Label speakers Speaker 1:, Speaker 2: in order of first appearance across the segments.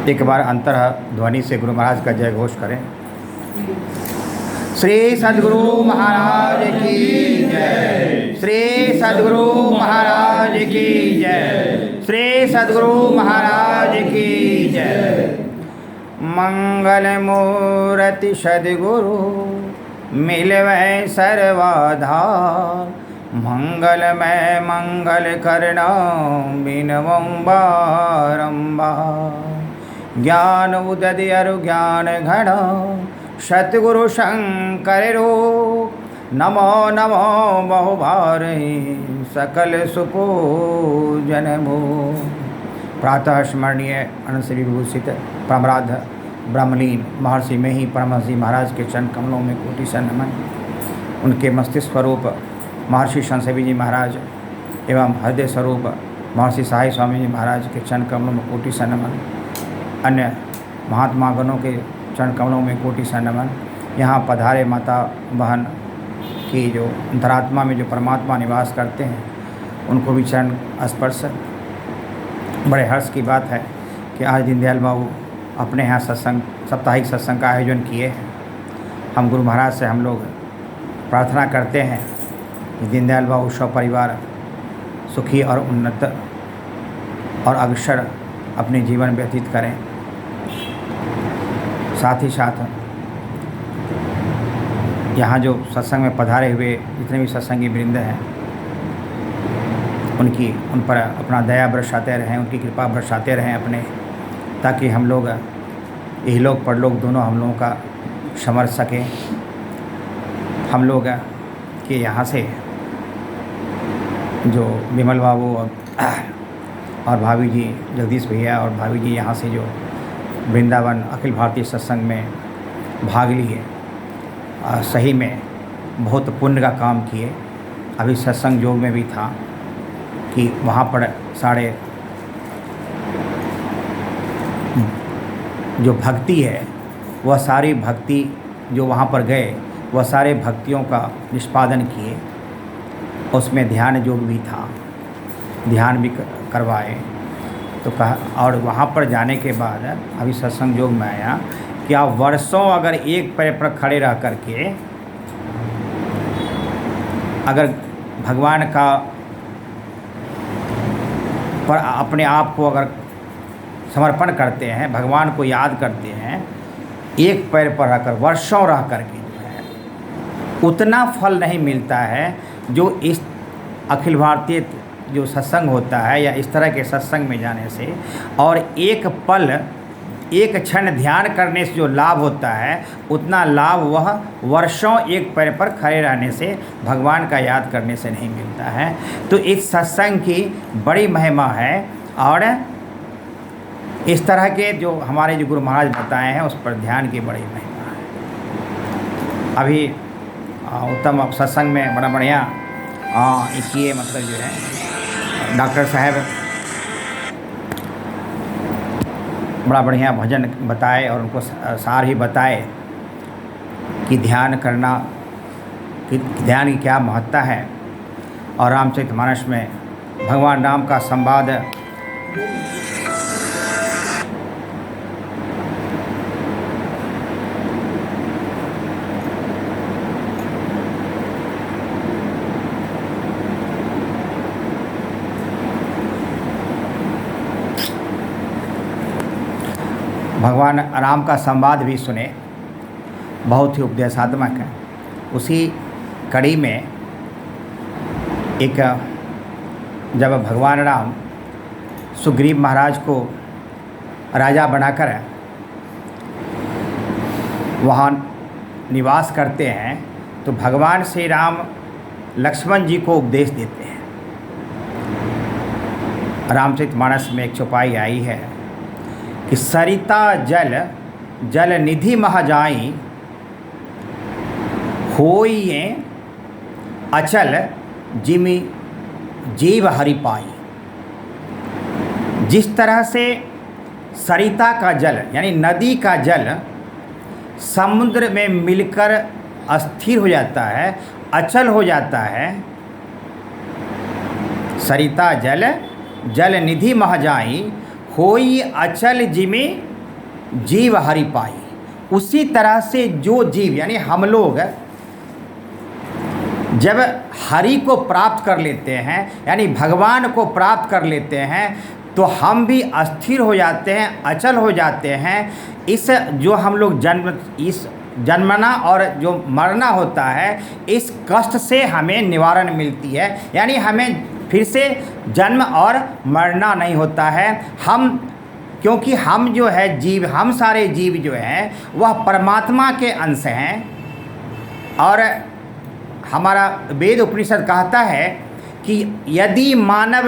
Speaker 1: एक बार अंतर ध्वनि से गुरु महाराज का जय घोष करें। श्री सद्गुरु महाराज की जय। श्री सद्गुरु महाराज की जय। श्री सद्गुरु महाराज की जय। मंगल मूर्ति सद्गुरु मिलवै सर्वाधार। मंगलमय मंगल करना बिनवं बारंबार। ज्ञान उदय अरु ज्ञान घन सतगुरु शंकर रो। नमो नमो बहुभारहि सकल सुपूजन मो। प्रातः स्मरणीय अनश्री विभूषित परमराध ब्रह्मलीन महर्षि में ही परमहंस महाराज के चरण कमलों में कोटि सा नमन। उनके मस्तिष्क स्वरूप महर्षि संतसेवी जी महाराज एवं हृदय स्वरूप महर्षि साई स्वामी जी महाराज के चरण कमलों में कोटि सा नमन। अन्य महात्मा गणों के चरण कमलों में कोटि सा नमन। यहाँ पधारे माता बहन की जो अंतरात्मा में जो परमात्मा निवास करते हैं उनको भी चरण स्पर्श। बड़े हर्ष की बात है कि आज दीनदयाल बाबू अपने यहाँ सत्संग साप्ताहिक सत्संग का आयोजन किए हैं। हम गुरु महाराज से हम लोग प्रार्थना करते हैं कि दीनदयाल बाबू परिवार सुखी और उन्नत और अग्रसर अपने जीवन व्यतीत करें। साथ ही साथ यहाँ जो सत्संग में पधारे हुए जितने भी सत्संगी वृंद हैं उन पर अपना दया बरसाते रहें, उनकी कृपा बरसाते रहें अपने, ताकि हम लोग इहलोक परलोक दोनों हम लोगों का समर सकें। हम लोग के यहाँ से जो विमल बाबू और भाभी जी जगदीश भैया और भाभी जी यहाँ से जो वृंदावन अखिल भारतीय सत्संग में भाग लिए, सही में बहुत पुण्य का काम किए। अभी सत्संग योग में भी था कि वहाँ पर सारे जो भक्ति है वह सारी भक्ति जो वहाँ पर गए वह सारे भक्तियों का निष्पादन किए। उसमें ध्यान योग भी था, ध्यान भी करवाए। तो कहा, और वहाँ पर जाने के बाद अभी सत्संग योग में आया कि आप वर्षों अगर एक पैर पर खड़े रह करके अगर भगवान का पर अपने आप को अगर समर्पण करते हैं, भगवान को याद करते हैं, एक पैर पर रहकर वर्षों रह करके जो है उतना फल नहीं मिलता है जो इस अखिल भारतीय जो सत्संग होता है या इस तरह के सत्संग में जाने से और एक पल एक क्षण ध्यान करने से जो लाभ होता है उतना लाभ वह वर्षों एक पैर पर खड़े रहने से भगवान का याद करने से नहीं मिलता है। तो इस सत्संग की बड़ी महिमा है और इस तरह के जो हमारे जो गुरु महाराज बताए हैं उस पर ध्यान की बड़ी महिमा है। अभी उत्तम सत्संग में बड़ा बढ़िया किए, मतलब जो है डॉक्टर साहब बड़ा बढ़िया भजन बताए और उनको सार ही बताए कि ध्यान करना, कि ध्यान की क्या महत्ता है। और रामचरितमानस में भगवान राम का संवाद भगवान राम का संवाद भी सुने, बहुत ही उपदेशात्मक है। उसी कड़ी में एक जब भगवान राम सुग्रीव महाराज को राजा बनाकर वहाँ निवास करते हैं तो भगवान श्री राम लक्ष्मण जी को उपदेश देते हैं। रामचरितमानस में एक चौपाई आई है कि सरिता जल जल निधि मह जाई होइए अचल जिमि जीव हरि पाई। जिस तरह से सरिता का जल यानी नदी का जल समुद्र में मिलकर अस्थिर हो जाता है, अचल हो जाता है, सरिता जल जल निधि मह जाई होई अचल जिमि जीव हरि पाई। उसी तरह से जो जीव यानी हम लोग जब हरि को प्राप्त कर लेते हैं यानी भगवान को प्राप्त कर लेते हैं तो हम भी अस्थिर हो जाते हैं, अचल हो जाते हैं। इस जो हम लोग इस जन्मना और जो मरना होता है, इस कष्ट से हमें निवारण मिलती है, यानी हमें फिर से जन्म और मरना नहीं होता है। क्योंकि हम जो है जीव, हम सारे जीव जो हैं वह परमात्मा के अंश हैं। और हमारा वेद उपनिषद कहता है कि यदि मानव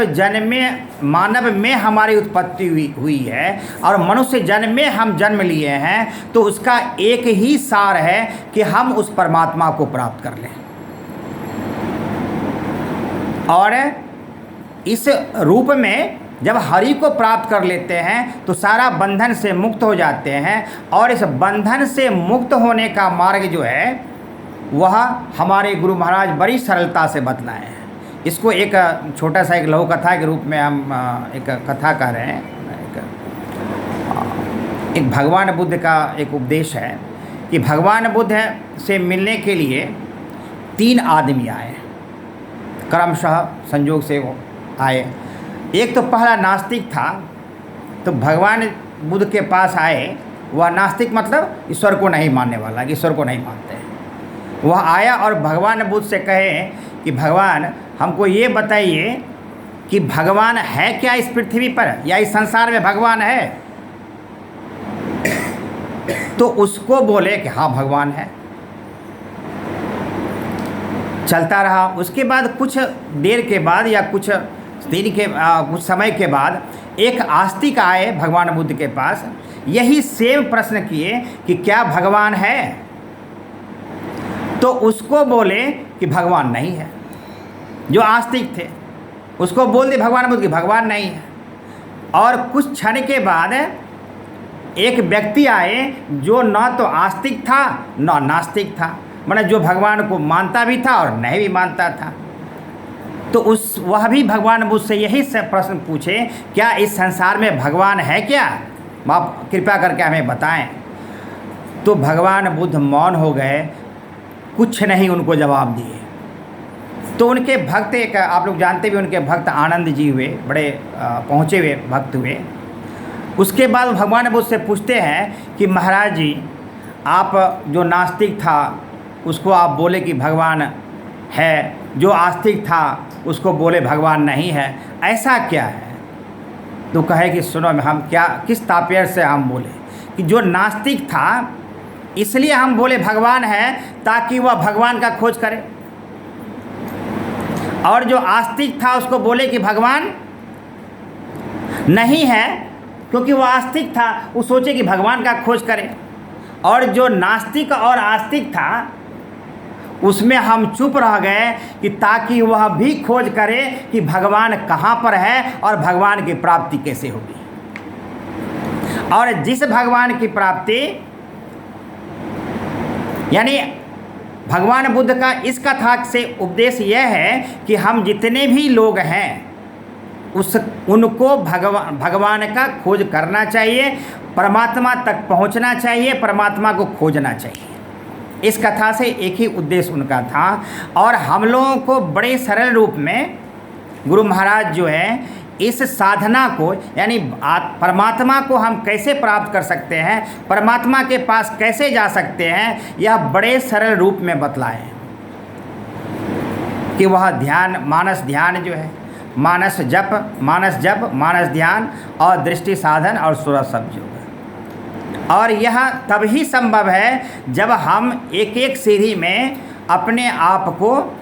Speaker 1: में हमारी उत्पत्ति हुई है और मनुष्य जन्म में हम जन्म लिए हैं तो उसका एक ही सार है कि हम उस परमात्मा को प्राप्त कर लें। और इस रूप में जब हरि को प्राप्त कर लेते हैं तो सारा बंधन से मुक्त हो जाते हैं। और इस बंधन से मुक्त होने का मार्ग जो है वह हमारे गुरु महाराज बड़ी सरलता से बतलाए हैं। इसको एक छोटा सा एक लघु कथा के रूप में हम एक कथा कह रहे हैं। एक भगवान बुद्ध का एक उपदेश है कि भगवान बुद्ध से मिलने के लिए 3 आदमी आए, क्रमशः संयोग से वो आए। एक तो पहला नास्तिक था, तो भगवान बुद्ध के पास आए। वह नास्तिक मतलब ईश्वर को नहीं मानने वाला, ईश्वर को नहीं मानते। वह आया और भगवान बुद्ध से कहे कि भगवान हमको ये बताइए कि भगवान है क्या इस पृथ्वी पर, या इस संसार में भगवान है। तो उसको बोले कि हाँ भगवान है। चलता रहा। उसके बाद कुछ देर के बाद या कुछ समय के बाद एक आस्तिक आए भगवान बुद्ध के पास, यही सेम प्रश्न किए कि क्या भगवान है। तो उसको बोले कि भगवान नहीं है। जो आस्तिक थे उसको बोल दिए भगवान बुद्ध कि भगवान नहीं है। और कुछ क्षण के बाद एक व्यक्ति आए जो न तो आस्तिक था न नास्तिक था, माने जो भगवान को मानता भी था और नहीं भी मानता था। तो वह भी भगवान बुद्ध से यही प्रश्न पूछे, क्या इस संसार में भगवान है क्या, आप कृपया करके हमें बताएं। तो भगवान बुद्ध मौन हो गए, कुछ नहीं उनको जवाब दिए। तो उनके भक्त, एक आप लोग जानते भी उनके भक्त आनंद जी हुए, बड़े पहुँचे हुए भक्त हुए। उसके बाद भगवान बुद्ध से पूछते हैं कि महाराज जी, आप जो नास्तिक था उसको आप बोले कि भगवान है, जो आस्तिक था उसको बोले भगवान नहीं है, ऐसा क्या है। तो कहे कि सुनो, हम क्या किस तात्पर्य से हम बोले कि जो नास्तिक था इसलिए हम बोले भगवान है ताकि वह भगवान का खोज करे, और जो आस्तिक था उसको बोले कि भगवान नहीं है क्योंकि वह आस्तिक था, वो सोचे कि भगवान का खोज करे। और जो नास्तिक और आस्तिक था उसमें हम चुप रह गए कि ताकि वह भी खोज करे कि भगवान कहाँ पर है और भगवान की प्राप्ति कैसे होगी। और जिस भगवान की प्राप्ति, यानी भगवान बुद्ध का इस कथा से उपदेश यह है कि हम जितने भी लोग हैं उनको भगवान का खोज करना चाहिए, परमात्मा तक पहुंचना चाहिए, परमात्मा को खोजना चाहिए। इस कथा से एक ही उद्देश्य उनका था। और हम लोगों को बड़े सरल रूप में गुरु महाराज जो है इस साधना को, यानी परमात्मा को हम कैसे प्राप्त कर सकते हैं, परमात्मा के पास कैसे जा सकते हैं, यह बड़े सरल रूप में बतलाए कि वह ध्यान, मानस ध्यान जो है, मानस जप, मानस ध्यान और दृष्टि साधन और सूरज शब्द योग। और यह तभी संभव है जब हम एक एक सीढ़ी में अपने आप को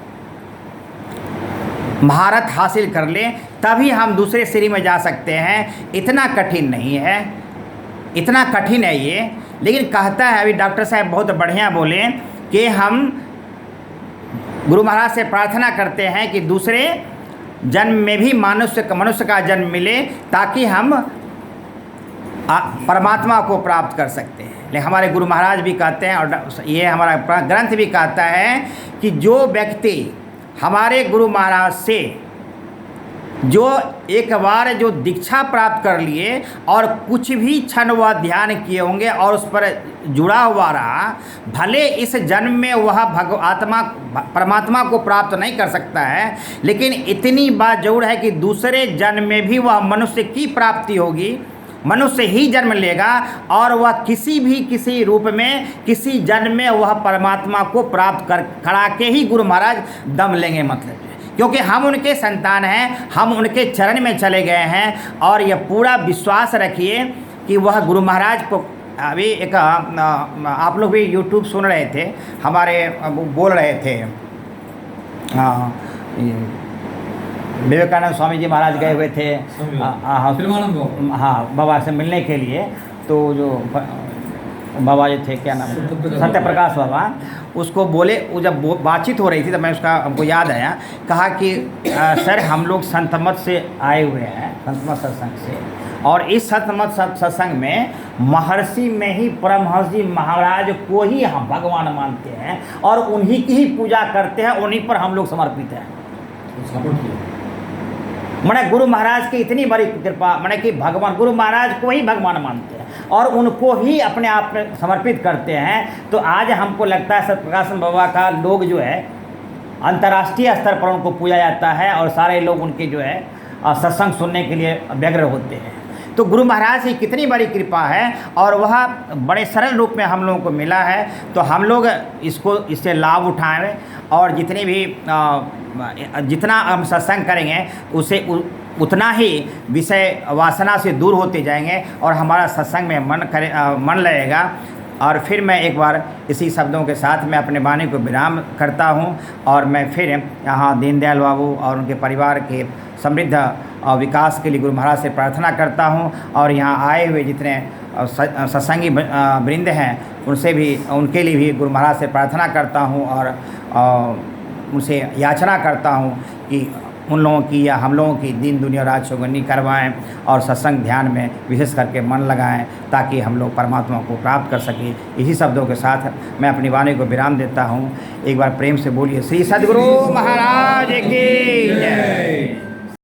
Speaker 1: महारत हासिल कर लें, तभी हम दूसरे सीढ़ी में जा सकते हैं। इतना कठिन नहीं है, इतना कठिन है ये, लेकिन कहता है अभी डॉक्टर साहब बहुत बढ़िया बोले कि हम गुरु महाराज से प्रार्थना करते हैं कि दूसरे जन्म में भी मनुष्य का जन्म मिले ताकि हम परमात्मा को प्राप्त कर सकते हैं। लेकिन हमारे गुरु महाराज भी कहते हैं और ये हमारा ग्रंथ भी कहता है कि जो व्यक्ति हमारे गुरु महाराज से जो एक बार जो दीक्षा प्राप्त कर लिए और कुछ भी क्षण वह ध्यान किए होंगे और उस पर जुड़ा हुआ रहा, भले इस जन्म में वह परमात्मा को प्राप्त नहीं कर सकता है, लेकिन इतनी बात जरूर है कि दूसरे जन्म में भी वह मनुष्य की प्राप्ति होगी, मनुष्य ही जन्म लेगा और वह किसी रूप में किसी जन्म में वह परमात्मा को प्राप्त करा के ही गुरु महाराज दम लेंगे। मतलब क्योंकि हम उनके संतान हैं, हम उनके चरण में चले गए हैं और यह पूरा विश्वास रखिए कि वह गुरु महाराज को अभी एक आप लोग भी YouTube सुन रहे थे, हमारे बोल रहे थे विवेकानंद स्वामी जी महाराज गए हुए थे हाँ बाबा से मिलने के लिए। तो जो बाबा जो थे, क्या नाम, सत्य प्रकाश बाबा, उसको बोले, वो जब बातचीत हो रही थी तो मैं उसका हमको याद आया, कहा कि सर हम लोग संत मत से आए हुए हैं, संत मत सत्संग से, और इस संत मत सत्संग में महर्षि में ही परमहंस जी महाराज को ही हम भगवान मानते हैं और उन्हीं की ही पूजा करते हैं, उन्हीं पर हम लोग समर्पित हैं। मैंने गुरु महाराज की इतनी बड़ी कृपा, मैंने कि भगवान गुरु महाराज को ही भगवान मानते हैं और उनको ही अपने आप में समर्पित करते हैं। तो आज हमको लगता है सत्यप्रकाश बाबा का लोग जो है अंतर्राष्ट्रीय स्तर पर उनको पूजा जाता है और सारे लोग उनके जो है सत्संग सुनने के लिए व्यग्र होते हैं। तो गुरु महाराज की कितनी बड़ी कृपा है और वह बड़े सरल रूप में हम लोगों को मिला है। तो हम लोग इससे लाभ उठाएं और जितना हम सत्संग करेंगे उसे उतना ही विषय वासना से दूर होते जाएंगे और हमारा सत्संग में मन लगेगा। और फिर मैं एक बार इसी शब्दों के साथ मैं अपने वाणी को विराम करता हूं और मैं फिर यहाँ दीनदयाल बाबू और उनके परिवार के समृद्ध विकास के लिए गुरु महाराज से प्रार्थना करता हूं और यहाँ आए हुए जितने सत्संगी वृंद हैं उनसे भी, उनके लिए भी गुरु महाराज से प्रार्थना करता हूं और उनसे याचना करता हूं कि उन लोगों की या हम लोगों की दीन दुनिया राज चौगन्नी करवाएं और सत्संग ध्यान में विशेष करके मन लगाएं ताकि हम लोग परमात्मा को प्राप्त कर सकें। इसी शब्दों के साथ मैं अपनी वाणी को विराम देता हूं। एक बार प्रेम से बोलिए श्री सद्गुरु महाराज की जय।